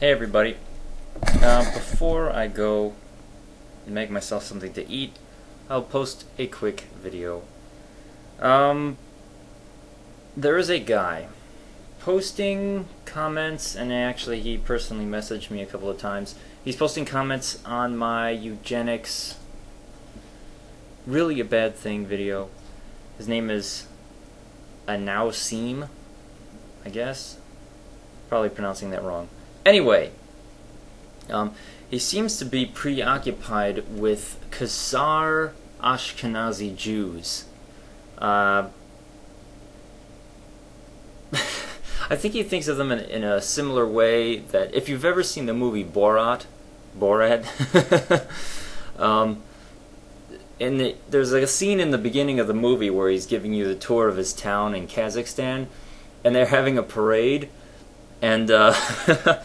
Hey everybody, before I go and make myself something to eat, I'll post a quick video. There is a guy posting comments, and actually he personally messaged me a couple of times. He's posting comments on my eugenics, really a bad thing video. His name is Anausim, I guess. Probably pronouncing that wrong. Anyway, he seems to be preoccupied with Khazar Ashkenazi Jews. I think he thinks of them in a similar way that if you've ever seen the movie Borat, there's like a scene in the beginning of the movie where he's giving you the tour of his town in Kazakhstan, and they're having a parade. And part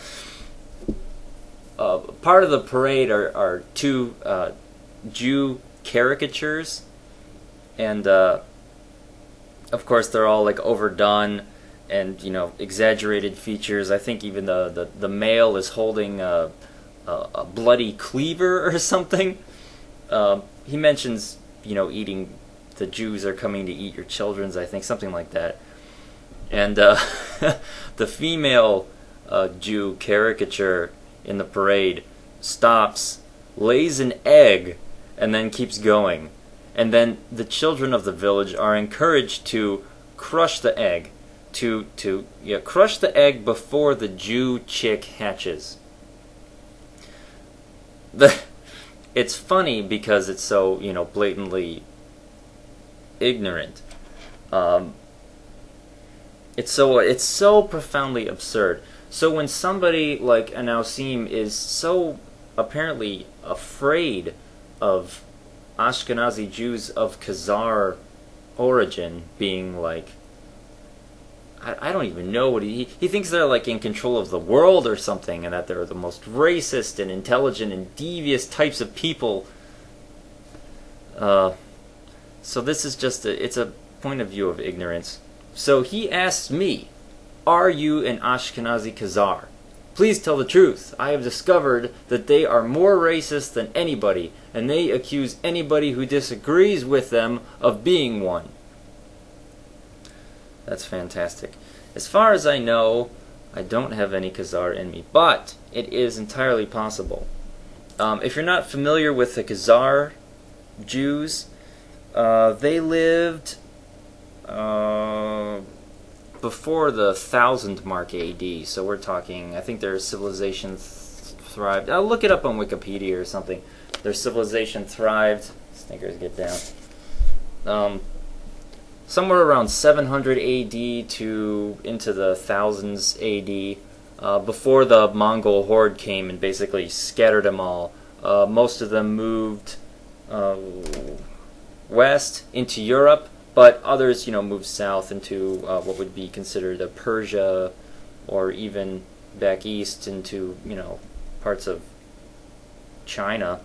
of the parade are two Jew caricatures, and of course they're all like overdone and exaggerated features. I think even the male is holding a bloody cleaver or something. He mentions eating, the Jews are coming to eat your children's, I think, something like that. And the female Jew caricature in the parade stops, lays an egg, and then keeps going. And then the children of the village are encouraged to crush the egg, crush the egg before the Jew chick hatches. It's funny because it's so blatantly ignorant. It's so profoundly absurd. So when somebody like Anausim is so apparently afraid of Ashkenazi Jews of Khazar origin being like, I don't even know what he thinks they're like in control of the world or something, and that they're the most racist and intelligent and devious types of people. So this is just it's a point of view of ignorance. So he asks me, "Are you an Ashkenazi Khazar? Please tell the truth. I have discovered that they are more racist than anybody, and they accuse anybody who disagrees with them of being one." That's fantastic. As far as I know, I don't have any Khazar in me, but it is entirely possible. If you're not familiar with the Khazar Jews, they lived before the 1000 mark AD, so we're talking, I think their civilization thrived. I'll look it up on Wikipedia or something. Their civilization thrived. Snickers, get down. Somewhere around 700 AD to into the thousands AD, before the Mongol horde came and basically scattered them all. Most of them moved west into Europe, but others, moved south into what would be considered a Persia, or even back east into, parts of China.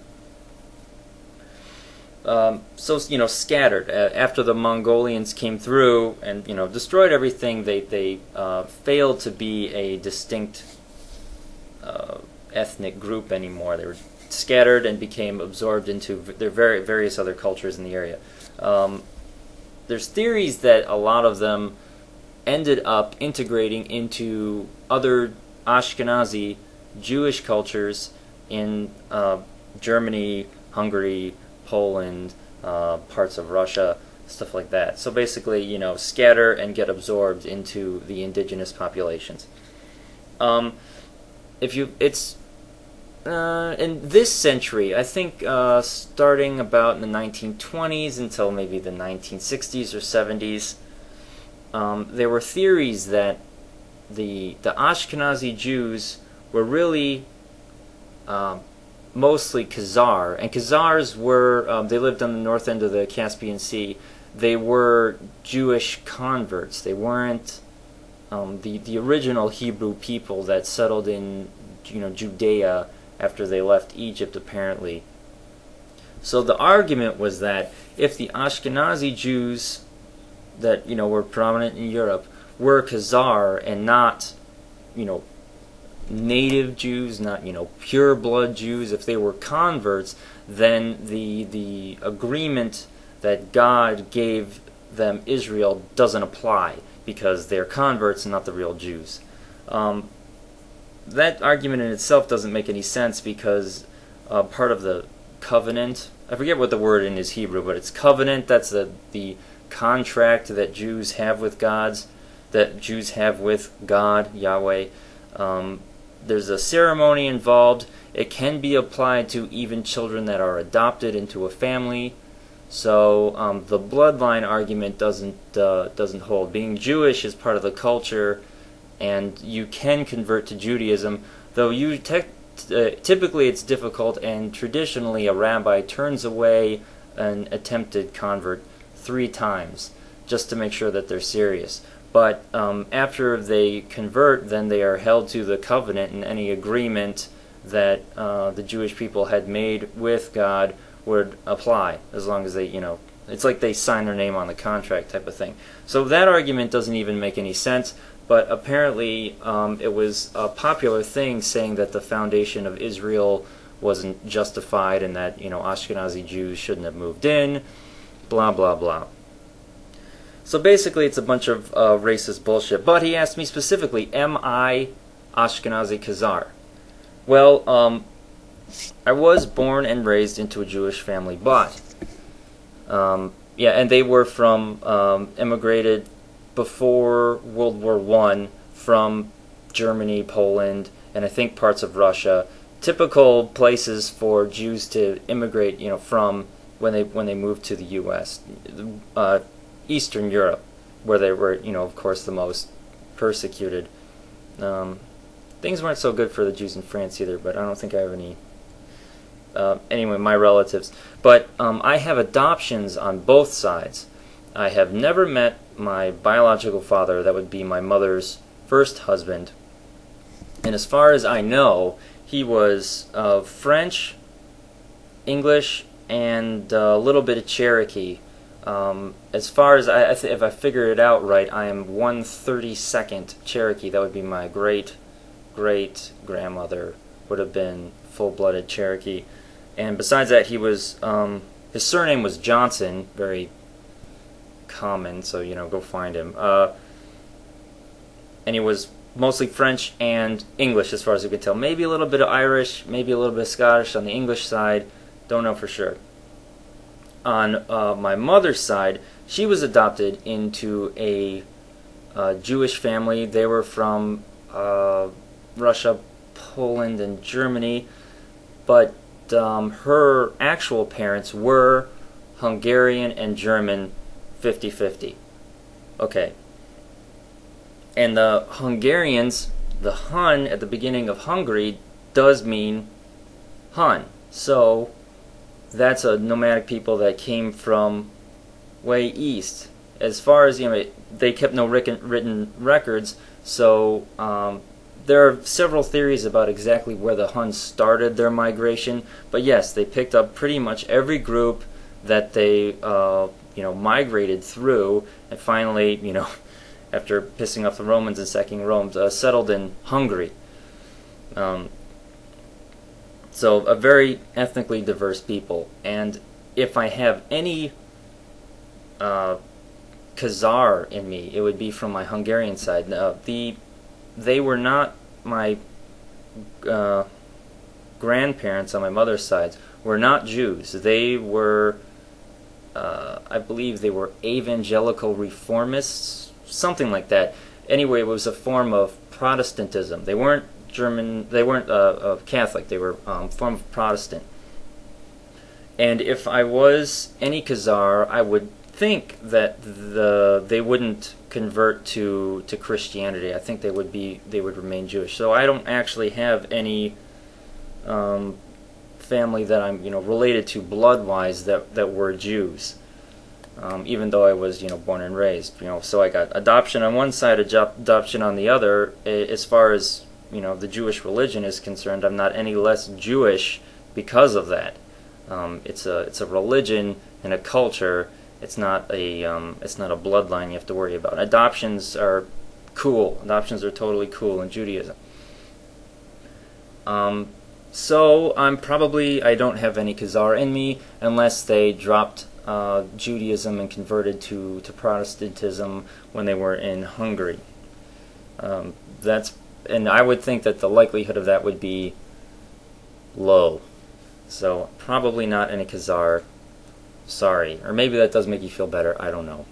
So, scattered. After the Mongolians came through and, destroyed everything, they failed to be a distinct ethnic group anymore. They were scattered and became absorbed into their various other cultures in the area. There's theories that a lot of them ended up integrating into other Ashkenazi Jewish cultures in Germany, Hungary, Poland, parts of Russia, stuff like that. So basically, scatter and get absorbed into the indigenous populations. In this century, I think starting about in the 1920s until maybe the 1960s or 70s, there were theories that the Ashkenazi Jews were really mostly Khazar, and Khazars were, they lived on the north end of the Caspian Sea. They were Jewish converts. They weren't the original Hebrew people that settled in Judea after they left Egypt, apparently. So the argument was that if the Ashkenazi Jews that were prominent in Europe were Khazar and not native Jews, not pure blood Jews. If they were converts, then the agreement that God gave them, Israel, doesn't apply because they're converts and not the real Jews. That argument in itself doesn't make any sense because part of the covenant, I forget what the word in is Hebrew, but it's covenant. That's the contract that Jews have with God, Yahweh. There's a ceremony involved. It can be applied to even children that are adopted into a family. So the bloodline argument doesn't hold. Being Jewish is part of the culture, and you can convert to Judaism, though typically it's difficult, and traditionally a rabbi turns away an attempted convert 3 times just to make sure that they're serious. But after they convert, then they are held to the covenant, and any agreement that the Jewish people had made with God would apply, as long as they, it's like they sign their name on the contract type of thing. So that argument doesn't even make any sense, but apparently it was a popular thing saying that the foundation of Israel wasn't justified and that, Ashkenazi Jews shouldn't have moved in, blah, blah, blah. So basically it's a bunch of racist bullshit. But he asked me specifically, am I Ashkenazi Khazar? Well, I was born and raised into a Jewish family, but yeah, and they were immigrated before World War I from Germany, Poland, and I think parts of Russia. Typical places for Jews to immigrate, from when they moved to the U.S. Eastern Europe, where they were, of course, the most persecuted. Things weren't so good for the Jews in France either, but I don't think I have any. Anyway, my relatives. But I have adoptions on both sides. I have never met my biological father. That would be my mother's first husband. And as far as I know, he was French, English, and a little bit of Cherokee. As far as if I figure it out right, I am 1/32nd Cherokee. That would be my great-grandmother would have been full-blooded Cherokee. And besides that, he was his surname was Johnson, very common, so go find him. And he was mostly French and English, as far as we could tell. Maybe a little bit of Irish, maybe a little bit of Scottish on the English side. Don't know for sure. On my mother's side, she was adopted into a Jewish family. They were from Russia, Poland, and Germany, but her actual parents were Hungarian and German, 50-50. Okay. And the Hungarians, the Hun at the beginning of Hungary does mean Hun. So that's a nomadic people that came from way east. As far as, they kept no written records, so there are several theories about exactly where the Huns started their migration, but yes, they picked up pretty much every group that they migrated through, and finally, after pissing off the Romans and sacking Rome, settled in Hungary. So a very ethnically diverse people, and if I have any Khazar in me, it would be from my Hungarian side. They were not my grandparents on my mother's side were not Jews. They were, I believe, they were evangelical reformists, something like that. Anyway, it was a form of Protestantism. They weren't German. They weren't Catholic. They were a form of Protestant. And if I was any Khazar, I would think that they wouldn't convert to Christianity. I think they would remain Jewish. So I don't actually have any family that I'm related to blood-wise that were Jews. Even though I was born and raised. So I got adoption on one side, adoption on the other. As far as the Jewish religion is concerned, I'm not any less Jewish because of that. It's a religion and a culture. It's not a bloodline you have to worry about. Adoptions are cool. Adoptions are totally cool in Judaism. So I don't have any khazar in me unless they dropped Judaism and converted to Protestantism when they were in Hungary. And I would think that the likelihood of that would be low. So probably not any khazar. Sorry. Or maybe that does make you feel better. I don't know.